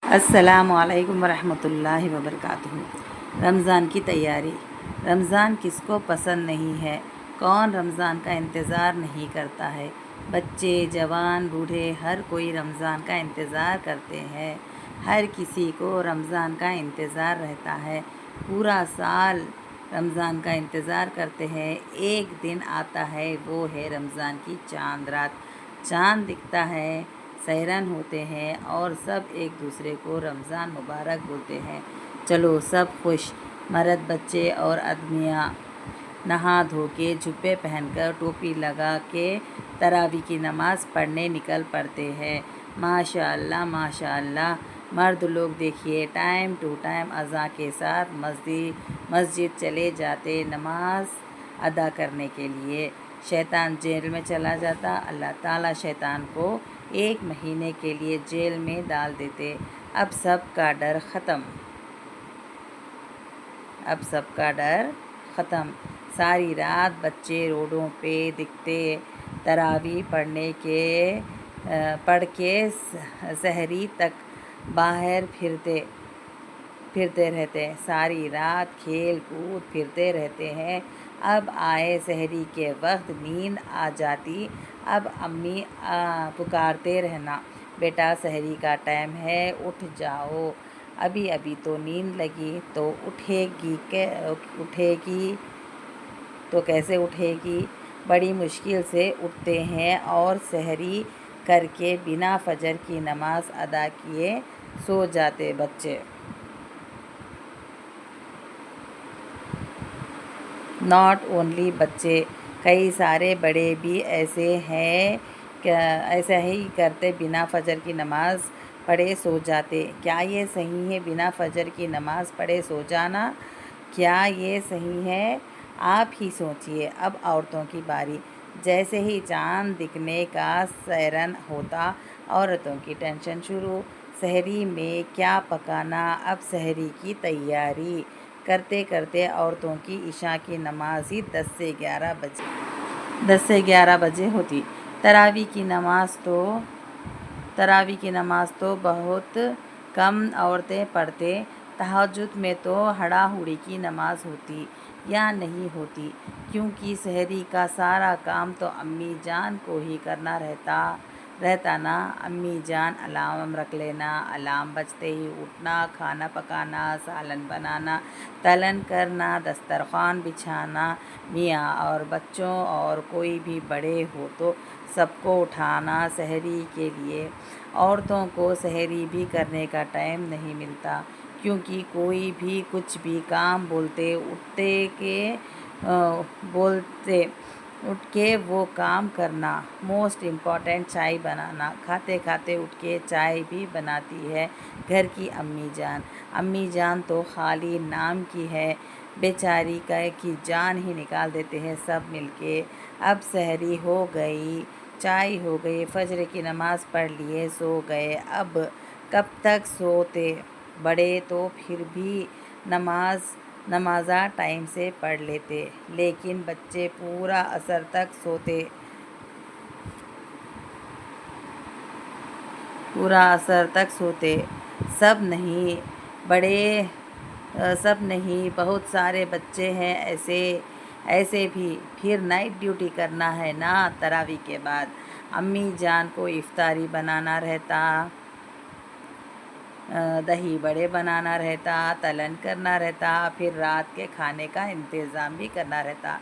السلام علیکم ورحمۃ اللہ وبرکاتہ۔ رمضان کی تیاری۔ رمضان کس کو پسند نہیں ہے؟ کون رمضان کا انتظار نہیں کرتا ہے؟ بچے، جوان، بوڑھے، ہر کوئی رمضان کا انتظار کرتے ہیں۔ ہر کسی کو رمضان کا انتظار رہتا ہے۔ پورا سال رمضان کا انتظار کرتے ہیں۔ ایک دن آتا ہے، وہ ہے رمضان کی چاند رات۔ چاند دکھتا ہے، سحرن ہوتے ہیں اور سب ایک دوسرے کو رمضان مبارک بولتے ہیں۔ چلو سب خوش، مرد، بچے اور آدمیاں نہا دھو کے، جبے پہن کر، ٹوپی لگا کے تراویح کی نماز پڑھنے نکل پڑتے ہیں۔ ماشاء اللہ ماشاء اللہ۔ مرد لوگ دیکھیے ٹائم ٹو ٹائم اذان کے ساتھ مسجد چلے جاتے نماز ادا کرنے کے لیے۔ شیطان جیل میں چلا جاتا، اللہ تعالیٰ شیطان کو 1 مہینے کے لیے جیل میں ڈال دیتے۔ اب سب کا ڈر ختم۔ ساری رات بچے روڈوں پہ دکھتے، تراویح پڑھ کے سحری تک باہر پھرتے رہتے، ساری رات کھیل کود پھرتے رہتے ہیں۔ اب آئے سحری کے وقت نیند آ جاتی، اب امی پکارتے رہنا، بیٹا سحری کا ٹائم ہے، اٹھ جاؤ۔ ابھی تو نیند لگی تو اٹھے گی تو کیسے اٹھے گی؟ بڑی مشکل سے اٹھتے ہیں اور سحری کر کے بنا فجر کی نماز ادا کیے سو جاتے بچے۔ ناٹ اونلی بچے، کئی سارے بڑے بھی ایسا ہی کرتے، بنا فجر کی نماز پڑھے سو جاتے۔ کیا یہ صحیح ہے بنا فجر کی نماز پڑھے سو جانا؟ کیا یہ صحیح ہے؟ آپ ہی سوچئے۔ اب عورتوں کی باری۔ جیسے ہی چاند دکھنے کا سائرن ہوتا، عورتوں کی ٹینشن شروع۔ سحری میں کیا پکانا؟ اب سحری کی تیاری کرتے کرتے عورتوں کی عشاء کی نماز ہی 10 سے 11 بجے ہوتی۔ تراویح کی نماز تو بہت کم عورتیں پڑھتے۔ تہجد میں تو ہڑا ہڑی کی نماز ہوتی یا نہیں ہوتی، کیونکہ سحری کا سارا کام تو امی جان کو ہی کرنا رہتا نا۔ امی جان الارم رکھ لینا، الارم بجتے ہی اٹھنا، کھانا پکانا، سالن بنانا، تلن کرنا، دسترخوان بچھانا، میاں اور بچوں اور کوئی بھی بڑے ہو تو سب کو اٹھانا سحری کے لیے۔ عورتوں کو سحری بھی کرنے کا ٹائم نہیں ملتا، کیونکہ کوئی بھی کچھ بھی کام اٹھ کے وہ کام کرنا۔ موسٹ امپورٹنٹ چائے بنانا، کھاتے کھاتے اٹھ کے چائے بھی بناتی ہے گھر کی امی جان۔ امی جان تو خالی نام کی ہے، بیچاری کی جان ہی نکال دیتے ہیں سب مل کے۔ اب سحری ہو گئی، چائے ہو گئی، فجر کی نماز پڑھ لیے، سو گئے۔ اب کب تک سوتے؟ بڑے تو پھر بھی نمازاں ٹائم سے پڑھ لیتے، لیکن بچے پورا عصر تک سوتے۔ سب نہیں، بہت سارے بچے ہیں ایسے بھی۔ پھر نائٹ ڈیوٹی کرنا ہے نا تراویح کے بعد۔ امی جان کو افطاری بنانا رہتا، دہی بڑے بنانا رہتا، تلن کرنا رہتا، پھر رات کے کھانے کا انتظام بھی کرنا رہتا۔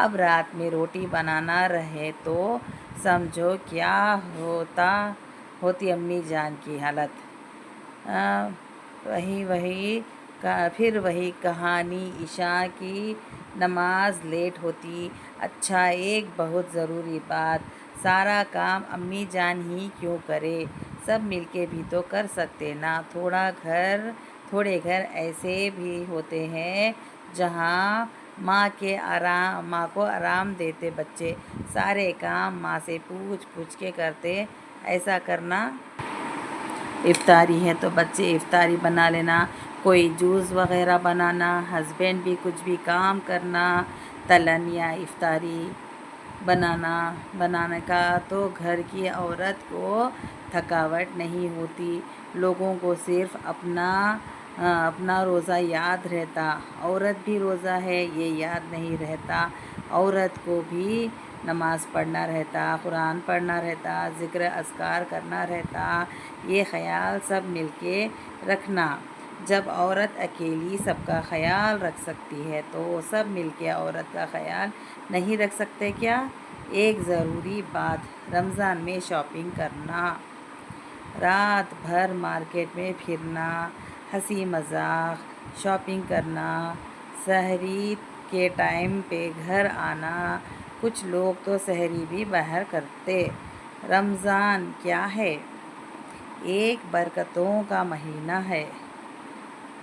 اب رات میں روٹی بنانا رہے تو سمجھو کیا ہوتی امی جان کی حالت۔ پھر وہی کہانی، عشاء کی نماز لیٹ ہوتی۔ اچھا، ایک بہت ضروری بات، سارا کام امی جان ہی کیوں کرے؟ سب مل کے بھی تو کر سکتے نا۔ تھوڑے گھر ایسے بھی ہوتے ہیں جہاں ماں کو آرام دیتے بچے، سارے کام ماں سے پوچھ کے کرتے۔ ایسا کرنا۔ افطاری ہے تو بچے افطاری بنا لینا، کوئی جوس وغیرہ بنانا، ہسبینڈ بھی کچھ بھی کام کرنا، تلن یا افطاری بنانے کا تو گھر کی عورت کو تھکاوٹ نہیں ہوتی، لوگوں کو صرف اپنا روزہ یاد رہتا، عورت بھی روزہ ہے یہ یاد نہیں رہتا، عورت کو بھی نماز پڑھنا رہتا، قرآن پڑھنا رہتا، ذکر اذکار کرنا رہتا، یہ خیال سب مل کے رکھنا۔ جب عورت اکیلی سب کا خیال رکھ سکتی ہے تو سب مل کے عورت کا خیال نہیں رکھ سکتے کیا؟ ایک ضروری بات، رمضان میں شاپنگ کرنا، رات بھر مارکیٹ میں پھرنا، ہنسی مذاق، شاپنگ کرنا، سحری کے ٹائم پہ گھر آنا، کچھ لوگ تو سحری بھی باہر کرتے۔ رمضان کیا ہے؟ ایک برکتوں کا مہینہ ہے،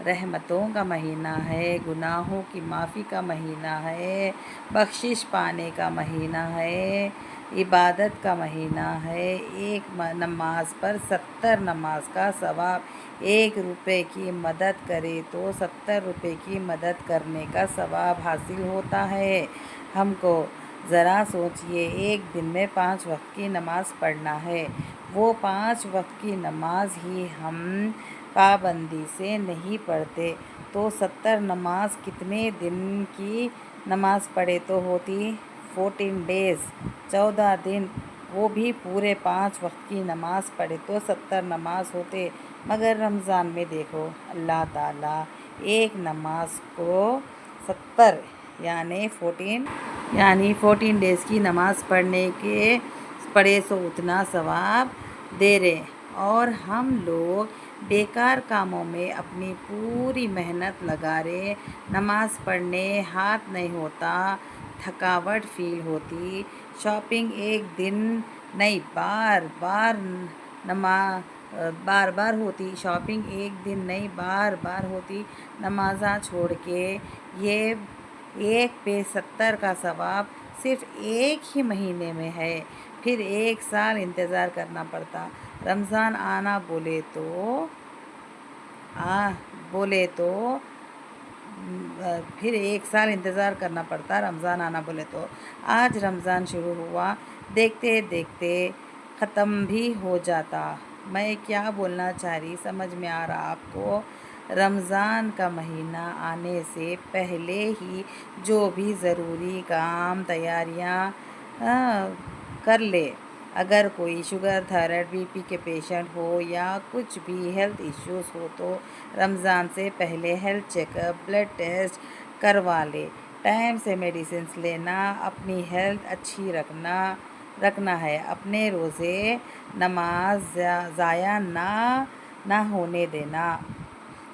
رحمتوں کا مہینہ ہے، گناہوں کی معافی کا مہینہ ہے، بخشش پانے کا مہینہ ہے، عبادت کا مہینہ ہے۔ ایک نماز پر 70 نماز کا ثواب، 1 روپے کی مدد کرے تو 70 روپے کی مدد کرنے کا ثواب حاصل ہوتا ہے۔ ہم کو ذرا سوچئے، ایک دن میں 5 وقت کی نماز پڑھنا ہے، وہ 5 وقت کی نماز ہی ہم پابندی سے نہیں پڑھتے تو 70 نماز کتنے دن کی نماز پڑھے تو ہوتی؟ 14 ڈیز، 14 دن، وہ بھی پورے 5 وقت کی نماز پڑھے تو 70 نماز ہوتے۔ مگر رمضان میں دیکھو، اللہ تعالیٰ ایک نماز کو 70 یعنی 14 ڈیز کی نماز پڑھے سو اتنا ثواب دے رہے، اور ہم لوگ بیکار کاموں میں اپنی پوری محنت لگا رہے، نماز پڑھنے ہاتھ نہیں ہوتا، تھکاوٹ فیل ہوتی، شاپنگ ایک دن نہیں بار بار ہوتی، شاپنگ ایک دن نہیں بار بار ہوتی، نمازاں چھوڑ کے یہ ایک پہ 70 کا ثواب صرف ایک ہی مہینے میں ہے، پھر 1 سال انتظار کرنا پڑتا۔ رمضان آنا بولے تو پھر 1 سال انتظار کرنا پڑتا، رمضان آنا بولے تو۔ آج رمضان شروع ہوا، دیکھتے دیکھتے ختم بھی ہو جاتا۔ میں کیا بولنا چاہ رہی سمجھ میں آ رہا آپ کو؟ رمضان کا مہینہ آنے سے پہلے ہی جو بھی ضروری کام تیاریاں کر لے۔ اگر کوئی شوگر، تھائرائیڈ، بی پی کے پیشنٹ ہو یا کچھ بھی ہیلتھ ایشوز ہو تو رمضان سے پہلے health check up, blood test کروا لے، ٹائم سے میڈیسنز لینا، اپنی ہیلتھ اچھی رکھنا ہے، اپنے روزے نماز ضائع نہ ہونے دینا،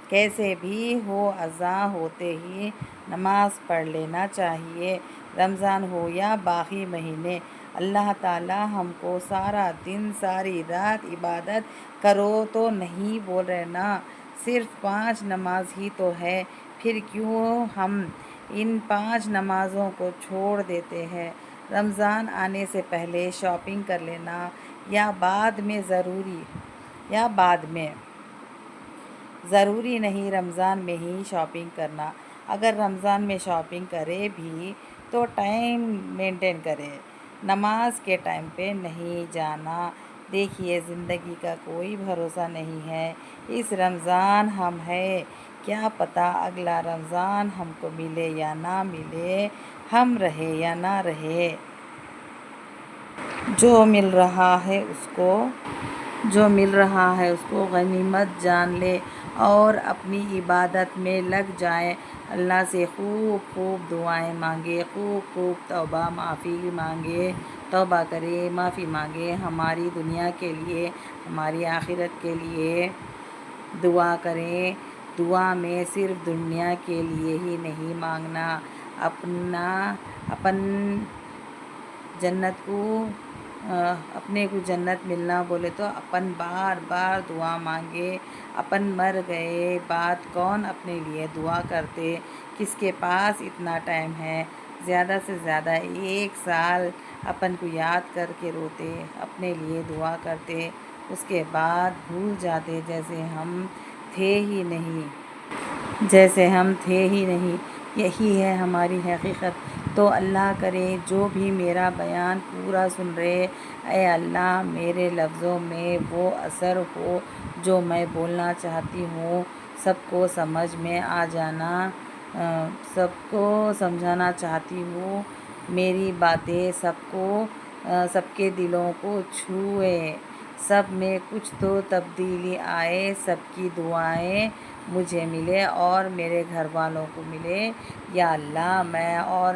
کیسے بھی ہو اذان ہوتے ہی نماز پڑھ لینا چاہیے، رمضان ہو یا باقی مہینے۔ اللہ تعالیٰ ہم کو سارا دن ساری رات عبادت کرو تو نہیں بول رہے نا، صرف 5 نماز ہی تو ہے، پھر کیوں ہم ان 5 نمازوں کو چھوڑ دیتے ہیں؟ رمضان آنے سے پہلے شاپنگ کر لینا یا بعد میں ضروری نہیں رمضان میں ہی شاپنگ کرنا، اگر رمضان میں شاپنگ کرے بھی تو ٹائم مینٹین کرے، نماز کے ٹائم پہ نہیں جانا۔ دیکھیے زندگی کا کوئی بھروسہ نہیں ہے، اس رمضان ہم ہے، کیا پتہ اگلا رمضان ہم کو ملے یا نہ ملے، ہم رہے یا نہ رہے۔ جو مل رہا ہے اس کو غنیمت جان لے اور اپنی عبادت میں لگ جائے، اللہ سے خوب دعائیں مانگے، خوب توبہ کرے، معافی مانگے، ہماری دنیا کے لیے، ہماری آخرت کے لیے دعا کریں۔ دعا میں صرف دنیا کے لیے ہی نہیں مانگنا، اپنے کو جنت ملنا بولے تو اپن بار بار دعا مانگے، اپن مر گئے بعد کون اپنے لیے دعا کرتے، کس کے پاس اتنا ٹائم ہے؟ زیادہ سے زیادہ 1 سال اپن کو یاد کر کے روتے، اپنے لیے دعا کرتے، اس کے بعد بھول جاتے جیسے ہم تھے ہی نہیں، یہی ہے ہماری حقیقت۔ تو اللہ کرے جو بھی میرا بیان پورا سن رہے، اے اللہ میرے لفظوں میں وہ اثر ہو جو میں بولنا چاہتی ہوں، سب کو سمجھ میں آ جانا، سب کو سمجھانا چاہتی ہوں، میری باتیں سب کے دلوں کو چھوئے، سب میں کچھ تو تبدیلی آئے، سب کی دعائیں مجھے ملے اور میرے گھر والوں کو ملے۔ یا اللہ میں اور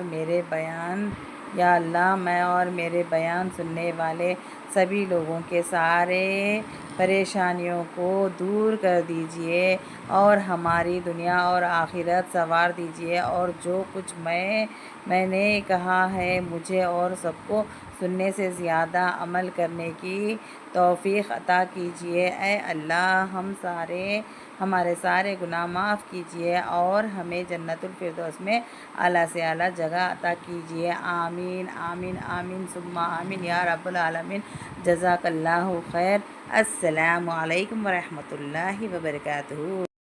میرے بیان سننے والے سبھی لوگوں کے سارے پریشانیوں کو دور کر دیجئے اور ہماری دنیا اور آخرت سنوار دیجئے، اور جو کچھ میں نے کہا ہے مجھے اور سب کو سننے سے زیادہ عمل کرنے کی توفیق عطا کیجئے۔ اے اللہ ہمارے سارے گناہ معاف کیجئے اور ہمیں جنت الفردوس میں اعلیٰ سے اعلیٰ جگہ عطا کیجئے۔ آمین آمین آمین ثم آمین یا رب العالمین۔ جزاک اللہ خیر۔ السلام علیکم ورحمۃ اللہ وبرکاتہ۔